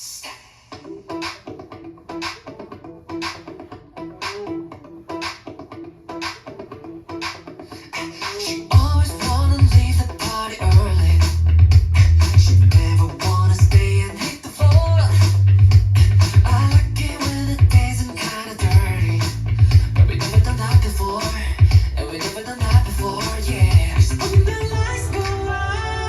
step. She always wanna leave the party early. She never wanna stay and hit the floor. I like it when the days are kinda dirty, but we never done that before, and we never done that before, yeah. When the lights go out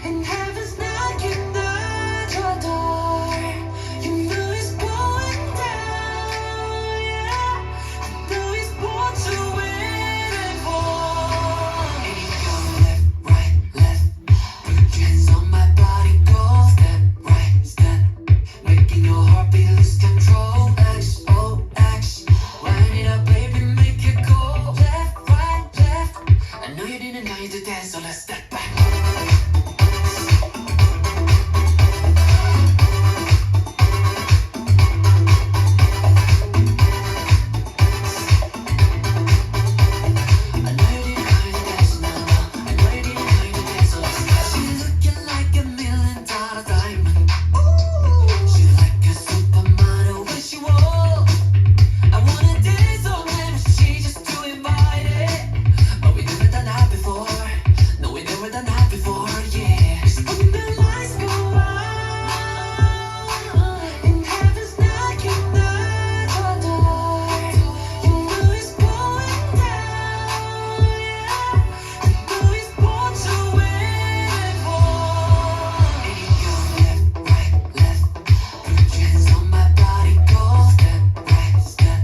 and heaven's knocking at your door, you know it's going down, yeah. You know it's what you're waiting for. And you go left, right, left. Put your hands on my body, go step, right, step. Making your heartbeat lose control. X, O, X. Wind it up, baby, make it go left, right, left. I know you didn't know you to dance, so let's step back. I know you didn't know you to dance, no, no. I know you didn't know you to dance, so let's step. She's looking like $1 million diamond. She's like a supermodel when she walks. I wanna dance on her, but she just too invited. But we never done that before. No, we never done that before, yeah. When the lights go out and heaven's knocking at your door, you know it's going down, yeah. You know it's what you're waiting for. And you go left, right, left. Put your hands on my body, go step, right, step.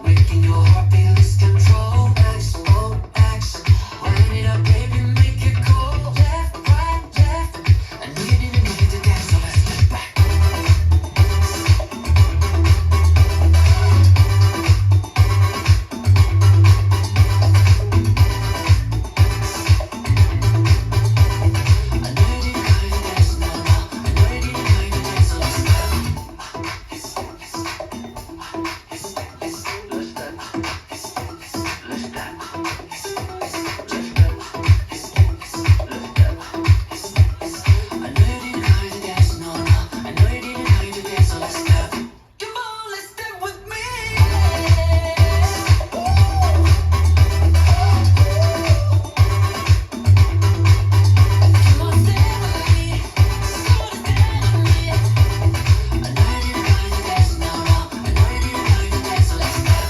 Making your heartbeat lose control. X, O, X. Wind it up, baby, make it go left, right, left. I know you didn't know you to dance, so let's step back. I know you didn't know you to dance, no, no. I know you didn't know you to dance, so let's step. Let's step. Let's step. Let's step. Let's step. Let's step. Let's step. I know you didn't know you to dance, no, no. I know you didn't know you to dance, so let's step. Come on, let's step with me. Come on, step with me. So step with me. I know you didn't know you to dance, no, no. I know you didn't know you to dance, so let's step.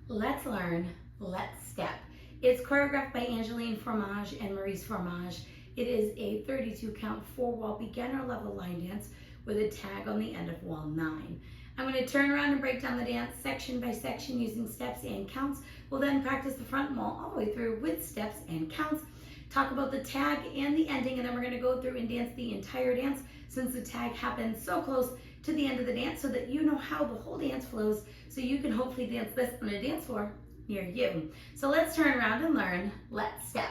Let's learn, let's step. It's choreographed by Angéline Fourmage Maryse Fourmage. It is a 32 count 4-wall beginner level line dance with a tag on the end of wall 9. I'm going to turn around and break down the dance section by section using steps and counts. We'll then practice the front wall all the way through with steps and counts. Talk about the tag and the ending, and then we're going to go through and dance the entire dance since the tag happens so close to the end of the dance so that you know how the whole dance flows, so you can hopefully dance this on a dance floor near you. So let's turn around and learn. Let's step.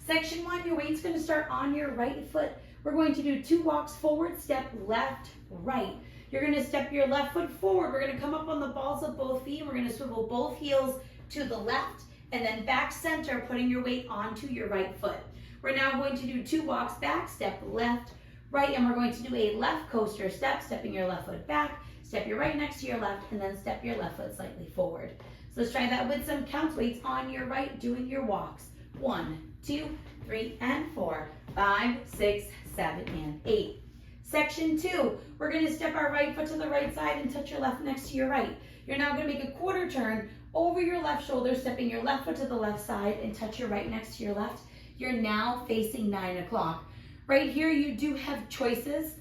Section 1, your weight's going to start on your right foot. We're going to do 2 walks forward, step left, right. You're going to step your left foot forward. We're going to come up on the balls of both feet, and we're going to swivel both heels to the left and then back center, putting your weight onto your right foot. We're now going to do 2 walks back, step left, right, and we're going to do a left coaster step, stepping your left foot back, step your right next to your left, and then step your left foot slightly forward. So let's try that with some counts. Weights on your right, doing your walks. 1, 2, 3, and 4, 5, 6, 7, and 8. Section 2, we're going to step our right foot to the right side and touch your left next to your right. You're now going to make a quarter turn over your left shoulder, stepping your left foot to the left side and touch your right next to your left. You're now facing 9 o'clock. Right here, you do have choices.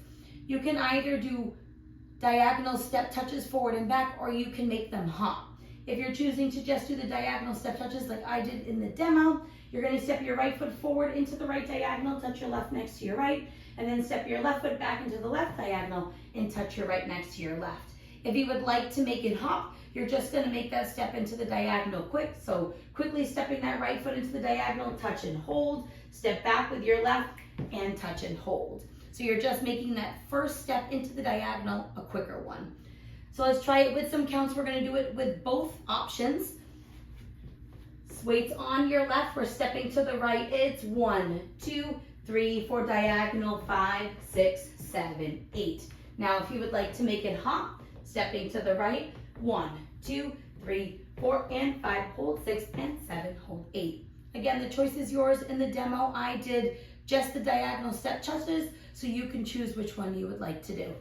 You can either do diagonal step touches forward and back, or you can make them hop. If you're choosing to just do the diagonal step touches like I did in the demo, you're going to step your right foot forward into the right diagonal, touch your left next to your right, and then step your left foot back into the left diagonal and touch your right next to your left. If you would like to make it hop, you're just going to make that step into the diagonal quick. So quickly stepping that right foot into the diagonal, touch and hold, step back with your left, and touch and hold. So you're just making that first step into the diagonal a quicker one. So let's try it with some counts. We're going to do it with both options. Weights on your left, we're stepping to the right. It's 1, 2, 3, 4, diagonal, 5, 6, 7, 8. Now, if you would like to make it hop, stepping to the right, 1, 2, 3, 4, and 5, hold 6, and 7, hold 8. Again, the choice is yours. In the demo, I did just the diagonal step touches, so you can choose which one you would like to do.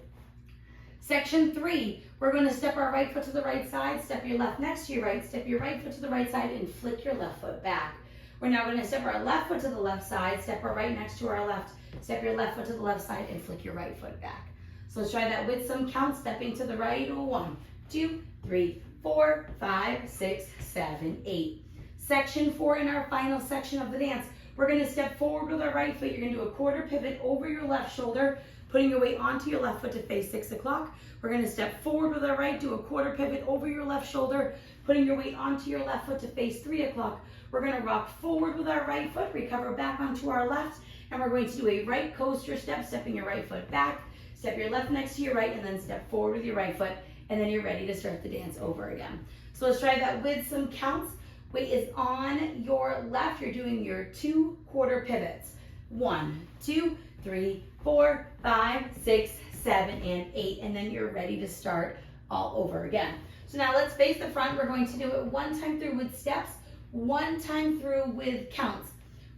Section 3, we're going to step our right foot to the right side, step your left next to your right, step your right foot to the right side, and flick your left foot back. We're now going to step our left foot to the left side, step our right next to our left, step your left foot to the left side, and flick your right foot back. So let's try that with some counts, stepping to the right, 1, 2, 3, 4, 5, 6, 7, 8. Section 4, in our final section of the dance, we're going to step forward with our right foot. You're going to do a quarter pivot over your left shoulder, putting your weight onto your left foot to face 6 o'clock. We're going to step forward with our right, do a quarter pivot over your left shoulder, putting your weight onto your left foot to face 3 o'clock. We're going to rock forward with our right foot, recover back onto our left, and we're going to do a right coaster step, stepping your right foot back, step your left next to your right, and then step forward with your right foot, and then you're ready to start the dance over again. So let's try that with some counts. Weight is on your left. You're doing your 2 quarter pivots. 1, 2, 3, 4, 5, 6, 7, and 8. And then you're ready to start all over again. So now let's face the front. We're going to do it 1 time through with steps, 1 time through with counts.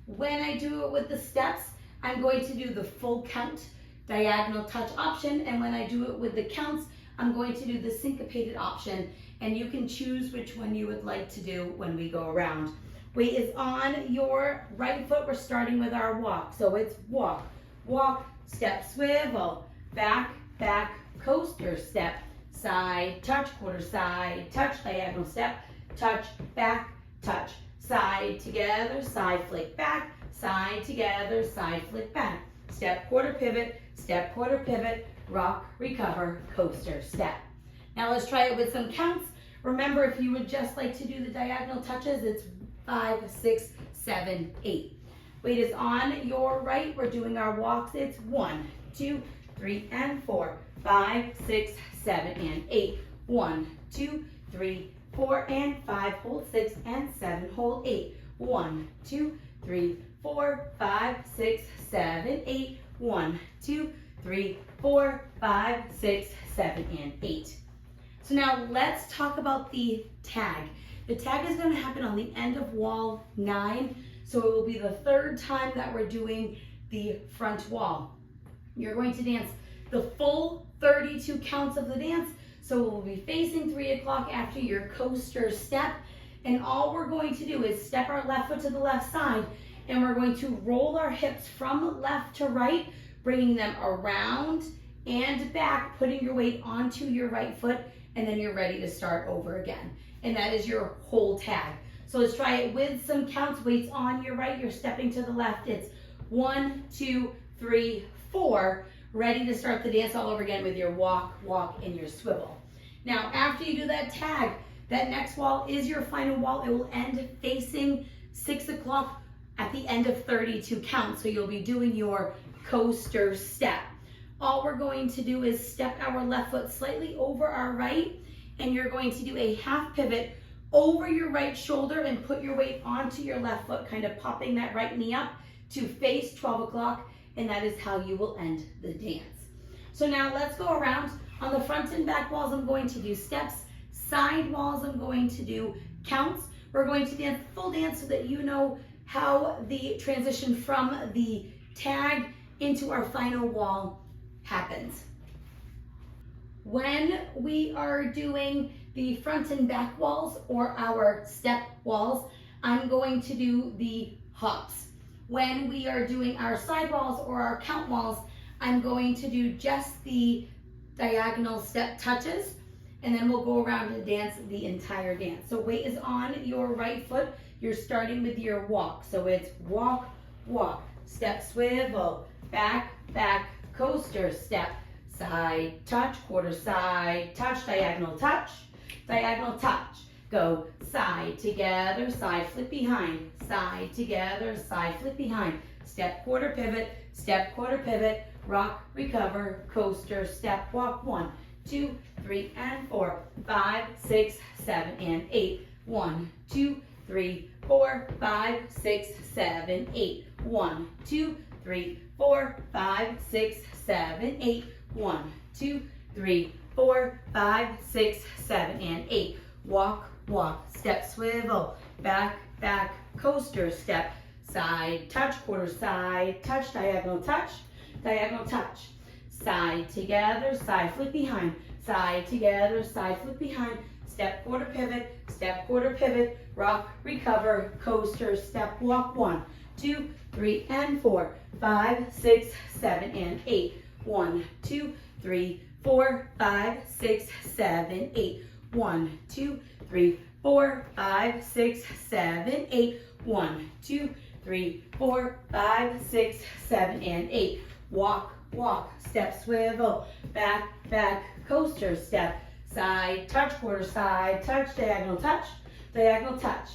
When I do it with the steps, I'm going to do the full count diagonal touch option. And when I do it with the counts, I'm going to do the syncopated option. And you can choose which one you would like to do when we go around. Weight is on your right foot. We're starting with our walk. So it's walk, walk, step, swivel, back, back, coaster, step, side, touch, quarter side, touch, diagonal step, touch, back, touch, side together, side flick back, side together, side flick back, step, quarter pivot, rock, recover, coaster, step. Now let's try it with some counts. Remember, if you would just like to do the diagonal touches, it's 5, 6, 7, 8. Weight is on your right. We're doing our walks. It's 1, 2, 3, and 4, 5, 6, 7, and 8. 1, 2, 3, 4, and 5. Hold 6 and 7. Hold 8. 1, 2, 3, 4, 5, 6, 7, 8. 1, 2, 3, 4, 5, 6, 7, and 8. So now let's talk about the tag. The tag is going to happen on the end of wall 9. So it will be the 3rd time that we're doing the front wall. You're going to dance the full 32 counts of the dance. So we'll be facing 3 o'clock after your coaster step. And all we're going to do is step our left foot to the left side. And we're going to roll our hips from left to right, bringing them around and back, putting your weight onto your right foot, and then you're ready to start over again. And that is your whole tag. So let's try it with some counts. Weights on your right, you're stepping to the left. It's 1, 2, 3, 4. Ready to start the dance all over again with your walk, walk, and your swivel. Now, after you do that tag, that next wall is your final wall. It will end facing 6 o'clock at the end of 32 counts. So you'll be doing your coaster step. All we're going to do is step our left foot slightly over our right, and you're going to do a half pivot over your right shoulder and put your weight onto your left foot, kind of popping that right knee up to face 12 o'clock, and that is how you will end the dance. So now let's go around. On the front and back walls, I'm going to do steps. Side walls, I'm going to do counts. We're going to dance full dance so that you know how the transition from the tag into our final wall happens. When we are doing the front and back walls or our step walls, I'm going to do the hops. When we are doing our side walls or our count walls, I'm going to do just the diagonal step touches, and then we'll go around and dance the entire dance. So weight is on your right foot. You're starting with your walk. So it's walk, walk, step, swivel, back, back, coaster, step, side, touch, quarter side, touch, diagonal touch, go side together, side flip behind, side together, side flip behind, step, quarter pivot, rock, recover, coaster, step, walk, 1, 2, 3, and 4, 5, 6, 7, and 8, 1, 2, 3, 4, 5, 6, 7, 8, 1, 2, 3, 4, 5, 6, 7, 8. 1, 2, 3, 4, 5, 6, 7, and 8. Walk, walk, step, swivel, back, back, coaster, step, side, touch, quarter, side, touch, diagonal, touch, side together, side, flip behind, side together, side, flip behind, step, quarter, pivot, rock, recover, coaster, step, walk, 1, 2, 3, and 4, 5, 6, 7, and 8. 1, 2, 3, 4, 5, 6, 7, 8. 1, 2, 3, 4, 5, 6, 7, 8. 1, 2, 3, 4, 5, 6, 7, and 8. Walk, walk, step, swivel, back, back, coaster, step, side, touch, quarter, side, touch, diagonal, touch,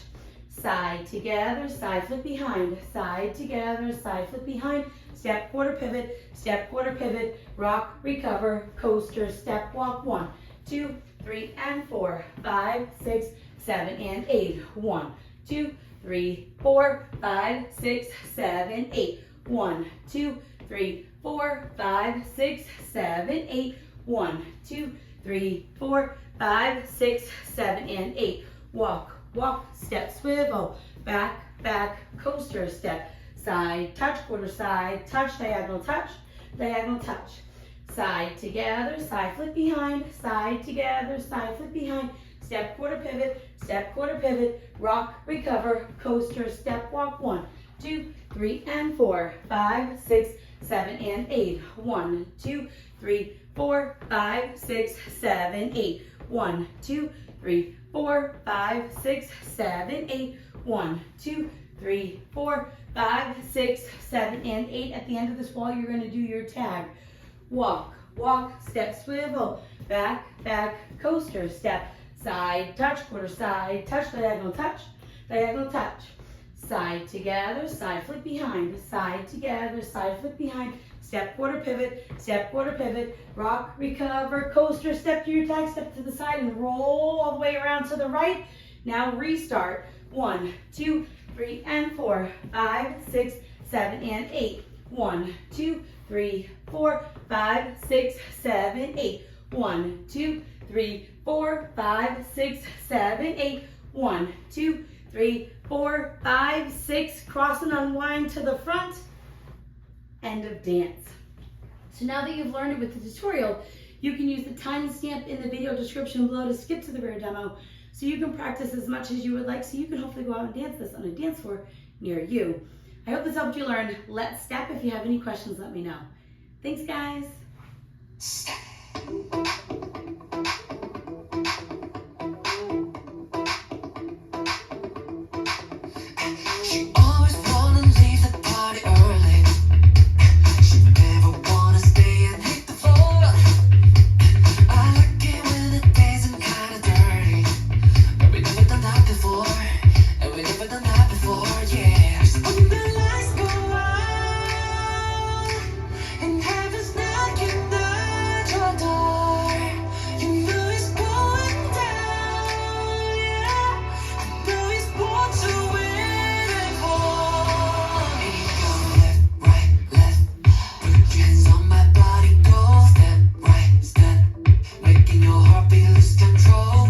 side together, side, flip behind, side together, side, flip behind, step, quarter, pivot, rock, recover, coaster, step, walk, 1, 2, 3, and 4, 5, 6, 7, and 8. 1, 2, 3, 4, 5, 6, 7, 8. 1, 2, 3, 4, 5, 6, 7, 8. 1, 2, 3, 4, 5, 6, 7, and 8. Walk, walk, step, swivel, back, back, coaster, step, side, touch, quarter, side, touch, diagonal, touch, side together, side, flip behind, side together, side, flip behind, step, quarter, pivot, rock, recover, coaster, step, walk, 1, 2, 3, and 4, 5, 6, 7, and 8. 1, 2, 3, 4, 5, 6, 7, 8. 1, 2, 3, 4, 5, 6, 7, 8. 1, 2, 3, 4, 5, 6, 7, and 8. At the end of this wall, you're going to do your tag. Walk, walk, step, swivel, back, back, coaster, step, side, touch, quarter, side, touch, diagonal, touch, side together, side, flip behind, side together, side, flip behind, step, quarter, pivot, rock, recover, coaster, step to your tag, step to the side, and roll all the way around to the right. Now restart. 1, 2, 3, and 4, 5, 6, 7, and 8. 1, 2, 3, 4, 5, 6, 7, 8. 1, 2, 3, 4, 5, 6, 7, 8. 1, 2, 3, 4, 5, 6. Cross and unwind to the front. End of dance. So now that you've learned it with the tutorial, you can use the timestamp in the video description below to skip to the rear demo so you can practice as much as you would like so you can hopefully go out and dance this on a dance floor near you. I hope this helped you learn Let's Step. If you have any questions, let me know. Thanks, guys. She always wanna leave the party early. She never wanna stay and hit the floor. I like it when the days are kinda dirty. But we never done that before. Yeah. When the lights go out and heaven's knocking at your door, you know it's going down, yeah. You know it's what you're waiting for. And you go left, put your hands on my body, go step, right, step, making your heartbeat lose control.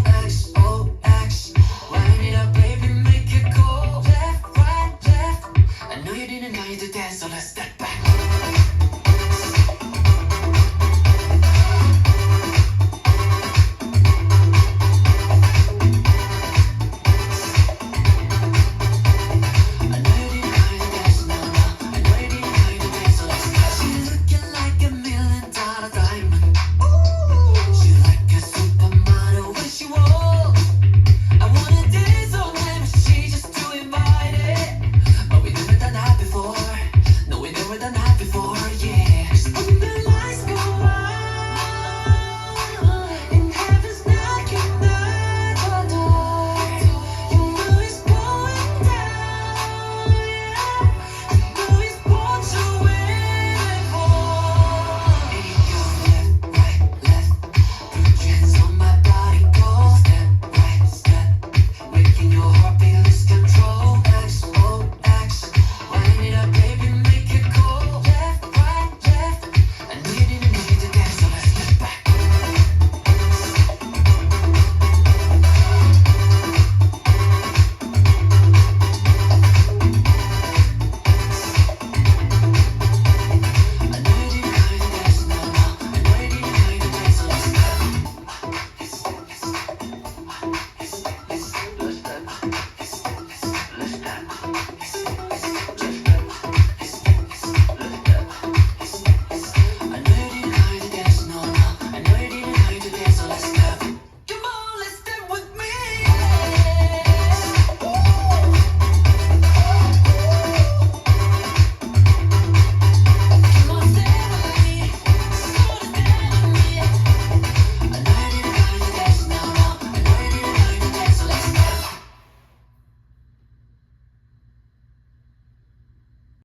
X, wind it up, baby, make it go left, right, left. I know you didn't know you to dance, so let's step.